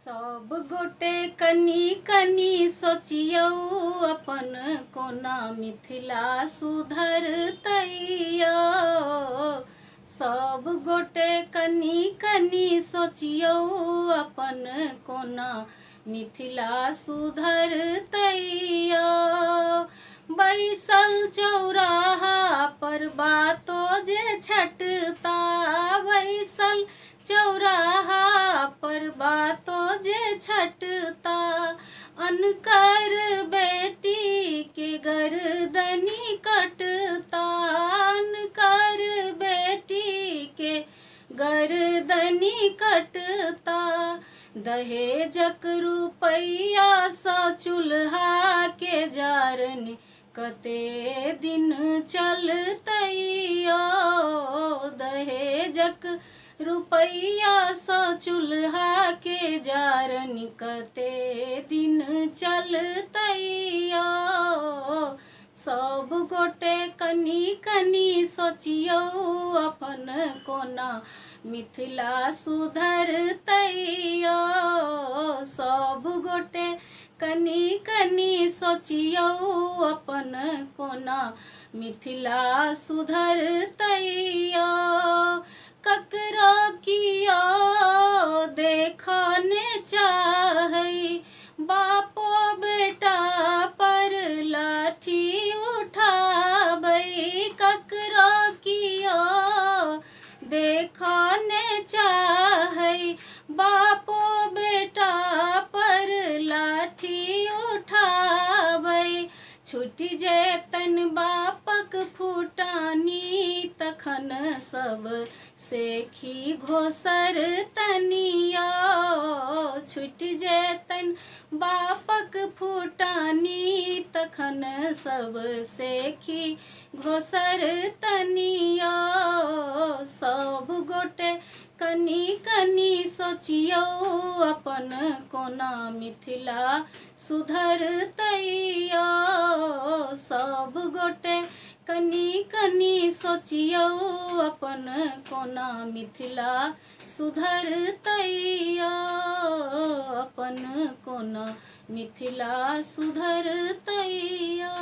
सब गोटे कनी कनी सोचियौ अपन कोना मिथिला सुधरतैया। सब गोटे कनी कनी सोचियौ अपन कोना मिथिला सुधरतैया। बैसल चौराहा पर बातो जे छटता, बैसल चौराहा पर बातो जे छटता। अनकर बेटी के गर्दनी कटता, अनकर बेटी के गर्दनी कटता। दहेजक रुपैया सँ चूल्हा के जारनी कते दिन चलतैया। दहेजक रुपैया सँ चूल्हा के जारनी कते दिन चलतैया। सब गोटे कनी कनी सोचियौ अपन कोना मिथिला सुधरतैया। सब गोटे कनी कनी सोचियौ अपन कोना मिथिला सुधरतैया। ककरो कियो देखने चाहै, बापो बेटा पर लाठी उठाबै। ककरो कियो देखने चाहै, बापो बेटा पर लाठी उठाबै। छुटि जेतन बापक फुटानी तखन सब सेखी घोसरतनिया। छुटि जेतन बापक फुटानी तखन सब सेखी घोसरतनिया। सब गोटे कनी कनी सोचियौ अपन कोना मिथिला सुधरतैया। सब गोटे कनी कनी सोचियौ अपन कोना मिथिला सुधरतैया। अपन कोना मिथिला सुधरतैया।